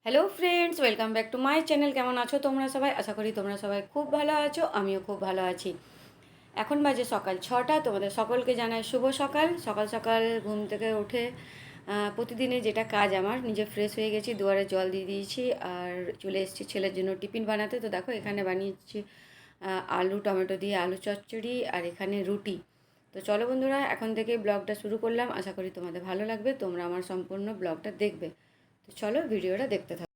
Hello friends, welcome back to my channel. কেমন আছো তোমরা সবাই? আশা করি তোমরা সবাই খুব ভালো আছো, আমিও খুব ভালো আছি। এখন বাজে সকাল 6টা। তোমাদের সকলকে জানাই শুভ সকাল। সকাল সকাল ঘুম থেকে উঠে প্রতিদিনের যেটা কাজ, আমার নিজে ফ্রেশ হয়ে গেছি, দুয়ারে জল দিয়ে দিয়েছি আর চলে এসেছি ছেলের জন্য টিফিন বানাতে। তো দেখো এখানে বানিয়েছি আলু টমেটো দিয়ে আলু চচ্চড়ি, আর এখানে রুটি। তো চলো বন্ধুরা, এখন থেকে ব্লগটা শুরু করলাম। আশা করি তোমাদের ভালো লাগবে, তোমরা আমার সম্পূর্ণ ব্লগটা দেখবে। তো চলো ভিডিওটা দেখতে থাকো।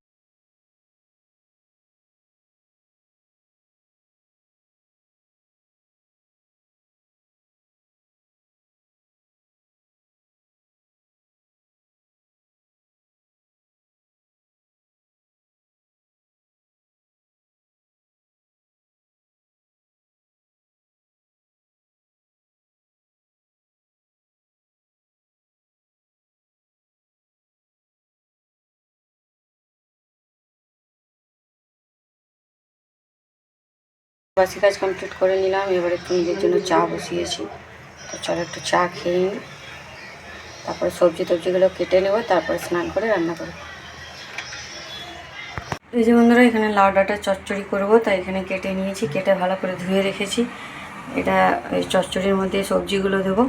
বাসি কাজ কমপ্লিট করে নিলাম, এবার একটু নিজের জন্য চা বসিয়েছি। তো চলো একটু চা খেয়ে নিই, তারপরে সবজি টবজিগুলো কেটে নেবো, তারপরে স্নান করে রান্না করবো। এই যে বন্ধুরা, এখানে লাউ ডাঁটার চচ্চড়ি করবো, তাই এখানে কেটে নিয়েছি, কেটে ভালো করে ধুয়ে রেখেছি। এটা এই চচ্চড়ির মধ্যে সবজিগুলো দেবো।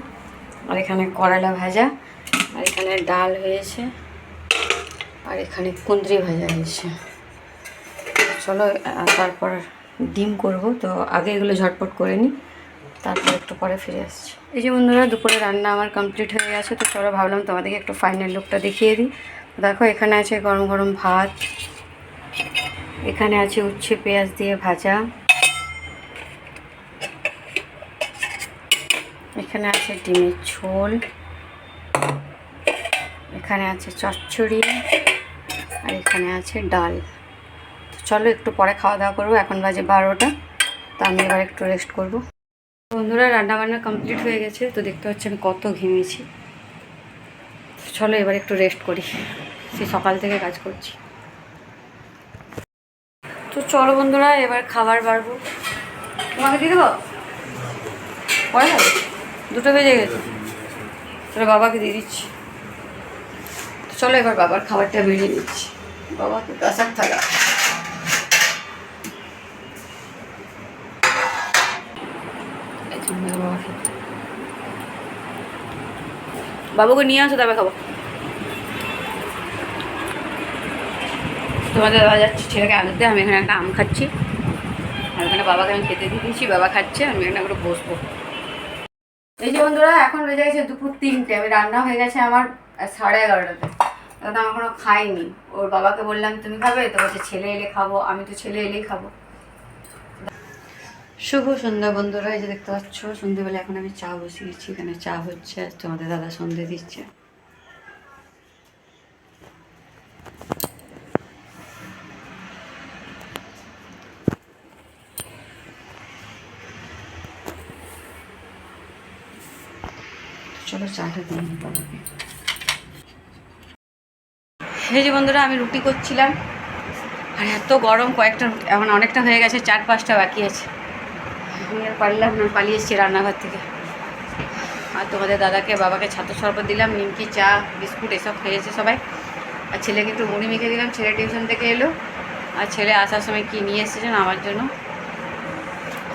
আর এখানে করলা ভাজা, আর এখানে ডাল হয়েছে, আর এখানে কুঁদরি ভাজা হয়েছে। চলো তারপর ডিম করব, তো আগে এগুলো ঝটপট করে নিই, তারপর একটু পরে ফিরে আসছি। এই যে বন্ধুরা, দুপুরে রান্না আমার কমপ্লিট হয়ে গেছে। তো চলো ভাবলাম তোমাদেরকে একটু ফাইনাল লুকটা দেখিয়ে দিই। দেখো এখানে আছে গরম গরম ভাত, এখানে আছে উচ্ছে পেঁয়াজ দিয়ে ভাজা, এখানে আছে ডিমের ঝোল, এখানে আছে চচ্চড়ি, আর এখানে আছে ডাল। চলো একটু পরে খাওয়া দাওয়া করবো, এখন বাজে 12টা। তো আমি এবার একটু রেস্ট করব। বন্ধুরা, রান্নাবান্না কমপ্লিট হয়ে গেছে, তো দেখতে হচ্ছে আমি কত ঘেমেছি। চলো এবার একটু রেস্ট করি, সেই সকাল থেকে কাজ করছি। তো চলো বন্ধুরা, এবার খাবার বাড়বো। তোমাকে দিয়ে দেবো, পরে যাবে, 2টো বেজে গেছে। চলো বাবাকে দিয়ে দিচ্ছি। তো চলো এবার বাবার খাবারটা বেরিয়ে দিচ্ছি। বাবাকে কাঁচার থাকা। বাবুকে নিয়ে আসো, তবে খাবো। তোমাদের দাদা যাচ্ছে ছেলেকে আনতে, আমি এখানে একটা আম খাচ্ছি, আর এখানে বাবাকে আমি খেতে দিয়ে দিয়েছি, বাবা খাচ্ছে, আমি এখানে একটু বসবো। এই যে বন্ধুরা, এখন বেজে গেছে দুপুর 3টে। আমি রান্না হয়ে গেছে আমার 11:30টাতে। দাদা আমি এখনো খাইনি। ওর বাবাকে বললাম তুমি খাবে, তো বলছে ছেলে এলে খাবো। আমি তো ছেলে এলেই খাবো। শুভ সন্ধ্যা বন্ধুরা, এই যে দেখতে পাচ্ছ সন্ধ্যেবেলা এখন আমি চা বসিয়েছি, এখানে চা হচ্ছে, আর তোমাদের দাদা সন্ধ্যে দিচ্ছে। চলো চাটা দিয়ে নিই বাবাকে। এই যে বন্ধুরা, আমি রুটি করছিলাম, আর এত গরম, কয়েকটা এখন অনেকটা হয়ে গেছে, 4-5টা বাকি আছে। আমি আর পারলাম না, পালিয়ে এসেছি রান্নাঘর থেকে। আর তোমাদের দাদাকে বাবাকে ছাতু শরবত দিলাম, নিমকি, চা, বিস্কুট এসব খেয়েছে সবাই। আর ছেলেকে একটু মুড়ি মেখে দিলাম, ছেলে টিউশন থেকে এলো। আর ছেলে আসার সময় কি নিয়ে এসেছেন আমার জন্য,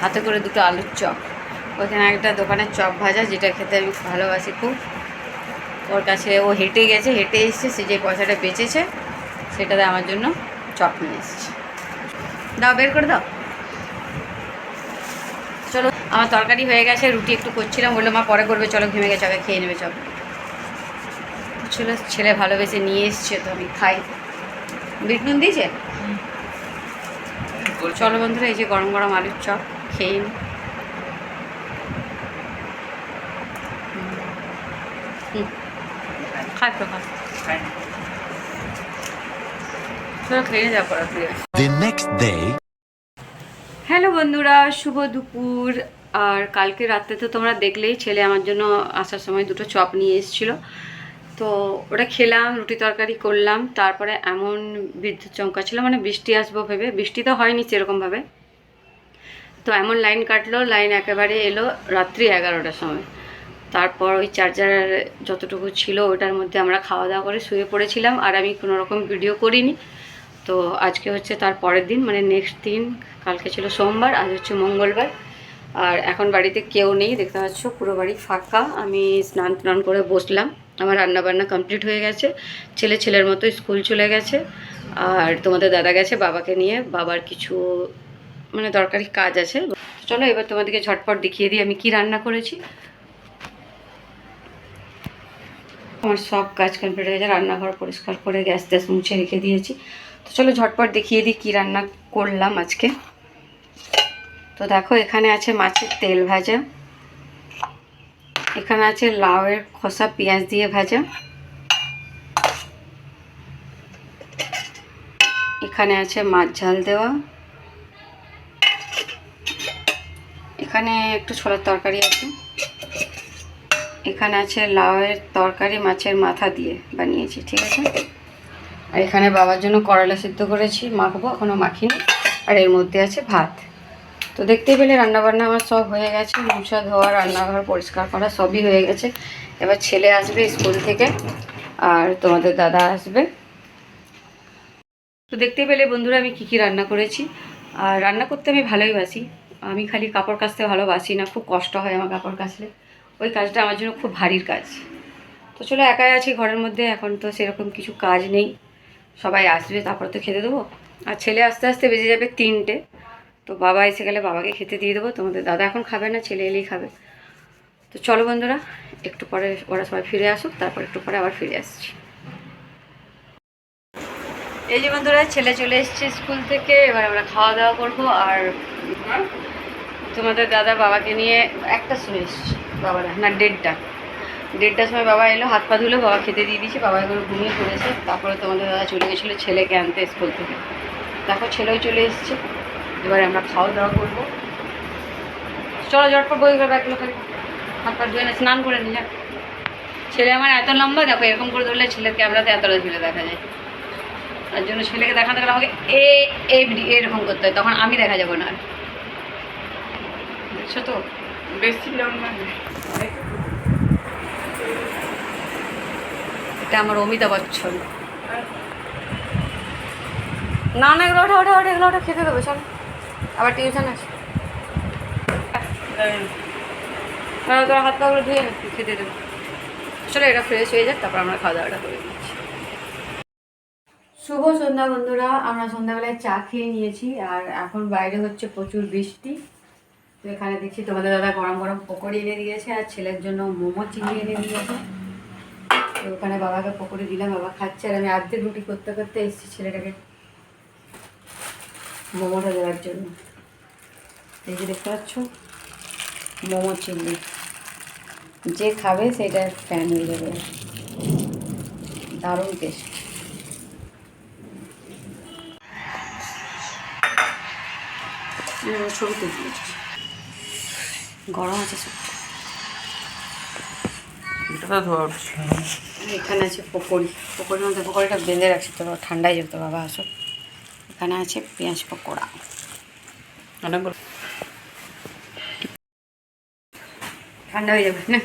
হাতে করে 2টো আলুর চপ। ওখানে একটা দোকানের চপ ভাজা, যেটা খেতে আমি ভালোবাসি খুব। ওর কাছে ও হেঁটে গেছে, হেঁটে এসছে, সে যে পয়সাটা বেঁচেছে সেটাতে আমার জন্য চপ নিয়ে এসেছে। দাও, বের করে দাও। চলো, আমার তরকারি হয়ে গেছে, রুটি একটু করছিলাম, বললো মা পরে করবে, চলো ঘেমে গেছে, আগে খেয়ে নেবে চপ। চলো, ছেলে ভালোবেসে নিয়ে এসছে, তো আমি খাই। বিট নুন দিয়েছে। চলো বন্ধুরা, এই যে গরম গরম আলুর চপ খেয়ে নিই। খাই তো খা, চলো খেয়ে যাওয়ার পর ফিরে আসি। হ্যালো বন্ধুরা, শুভ দুপুর। আর কালকে রাত্রে তো তোমরা দেখলেই, ছেলে আমার জন্য আসার সময় 2টো চপ নিয়ে এসেছিলো। তো ওটা খেলাম, রুটি তরকারি করলাম। তারপরে এমন বিদ্যুৎ চমকাচ্ছিল, মানে বৃষ্টি আসবো ভেবে, বৃষ্টি তো হয়নি সেরকমভাবে। তো এমন লাইন কাটলো, লাইন একেবারে এলো রাত্রি 11টার সময়। তারপর ওই চার্জার যতটুকু ছিল ওটার মধ্যে আমরা খাওয়া দাওয়া করে শুয়ে পড়েছিলাম, আর আমি কোনো রকম ভিডিও করিনি। তো আজকে হচ্ছে তার পরের দিন, মানে নেক্সট দিন। কালকে ছিল সোমবার, আজ হচ্ছে মঙ্গলবার। আর এখন বাড়িতে কেউ নেই, দেখতে পাচ্ছ পুরো বাড়ি ফাঁকা। আমি স্নান টান করে বসলাম, আমার রান্নাবান্না কমপ্লিট হয়ে গেছে। ছেলের মতো স্কুল চলে গেছে। আর তোমাদের দাদা গেছে বাবাকে নিয়ে, বাবার কিছু মানে দরকারি কাজ আছে। চলো এবার তোমাদেরকে ঝটপট দেখিয়ে দিই আমি কি রান্না করেছি। আমার সব কাজ কমপ্লিট হয়ে গেছে, রান্নাঘর পরিষ্কার করে গ্যাস ট্যাস মুছে রেখে দিয়েছি। তো চলো ঝটপট দেখিয়ে দিই কী রান্না করলাম আজকে। তো দেখো, এখানে আছে মাছের তেল ভাজা, এখানে আছে লাউয়ের খোসা পেঁয়াজ দিয়ে ভাজা, এখানে আছে মাছ ঝাল দেওয়া, এখানে একটু ছোলার তরকারি আছে, এখানে আছে লাউয়ের তরকারি মাছের মাথা দিয়ে বানিয়েছি, ঠিক আছে। আর এখানে বাবার জন্য করলা সিদ্ধ করেছি, মাখবো, এখনও মাখিনি। আর এর মধ্যে আছে ভাত। তো দেখতেই পেলে রান্নাবান্না আমার সব হয়ে গেছে, মোছা ধোয়া রান্নাঘর পরিষ্কার করা সবই হয়ে গেছে। এবার ছেলে আসবে স্কুল থেকে আর তোমাদের দাদা আসবে। তো দেখতেই পেলে বন্ধুরা আমি কী কী রান্না করেছি। আর রান্না করতে আমি ভালোই বাসি, আমি খালি কাপড় কাচতে ভালোবাসি না, খুব কষ্ট হয় আমার কাপড় কাচলে, ওই কাজটা আমার জন্য খুব ভারীর কাজ। তো চলো, একাই আছি ঘরের মধ্যে, এখন তো সেরকম কিছু কাজ নেই, সবাই আসবে তারপর তো খেতে দেবো। আর ছেলে আস্তে আস্তে বেজে যাবে 3টে, তো বাবা এসে গেলে বাবাকে খেতে দিয়ে দেবো, তোমাদের দাদা এখন খাবে না, ছেলে এলেই খাবে। তো চলো বন্ধুরা, একটু পরে ওরা সবাই ফিরে আসুক, তারপর একটু পরে আবার ফিরে আসছি। এই যে বন্ধুরা, ছেলে চলে এসছে স্কুল থেকে, এবার আমরা খাওয়া দাওয়া করবো। আর তোমাদের দাদা বাবাকে নিয়ে একটা সময় এসছে, বাবারা না 1:30টার সময় বাবা এলো, হাত পা ধুলো, বাবা খেতে দিয়ে দিয়েছে, বাবা এগুলো ঘুমিয়ে পড়েছে। তারপরে তোমাদের দাদা চলে গেছিলো ছেলেকে আনতে স্কুল থেকে, দেখো ছেলেও চলে এসছে, এবারে আমরা খাওয়া দাওয়া করবো। চলো ঝটপট বই করে ব্যাগগুলো খালি হাত পা ধুয়ে না, স্নান করে নি। হ্যাঁ, ছেলে আমার এত লম্বা, দেখো এরকম করে ধরলে ছেলের ক্যামেরাতে এতটা ঝুলে দেখা যায়। তার জন্য ছেলেকে দেখাতে গেলে আমাকে এরকম করতে হয়, তখন আমি দেখা যাবো না। দেখছো তো, বেশি লম্বা। এটা আমার অমিতাভ বচ্চন। না না, এগুলো ওঠা ওঠা ওঠা, এগুলো ওঠা খেতে দেবো, চলো আবার টিউশন আছে। তোরা হাত পাগুলো ধুয়ে খেতে দেবো। চলো এটা ফ্রেশ হয়ে যাক, তারপর আমরা খাওয়া দাওয়াটা করে নিচ্ছি। শুভ সন্ধ্যা বন্ধুরা, আমরা সন্ধ্যাবেলায় চা খেয়ে নিয়েছি। আর এখন বাইরে হচ্ছে প্রচুর বৃষ্টি। তো এখানে দেখছি তোমাদের দাদা গরম গরম পকোড়ি এনে দিয়েছে, আর ছেলের জন্য মোমো চিনি এনে দিয়েছে। তো ওখানে বাবাকে পকোড়ি দিলাম, বাবা খাচ্ছে। আর আমি আর্ধেক রুটি করতে করতে এসেছি ছেলেটাকে মোমোটা দেওয়ার জন্য। এই যে দেখতে পাচ্ছ মোমো চিলি, যে খাবে সেটার ফ্যান হয়ে যাবে, দারুণ টেস্ট। ছবিতে দিয়েছি, গরম আছে সব। এখানে আছে পকোড়ি, পকোড়ির মধ্যে পকোড়িটা বেঁধে রাখছি, তো ঠান্ডায় যেত বাবা আসো। এখানে আছে পেঁয়াজ পকোড়া, ঠান্ডা হয়ে যাবে না।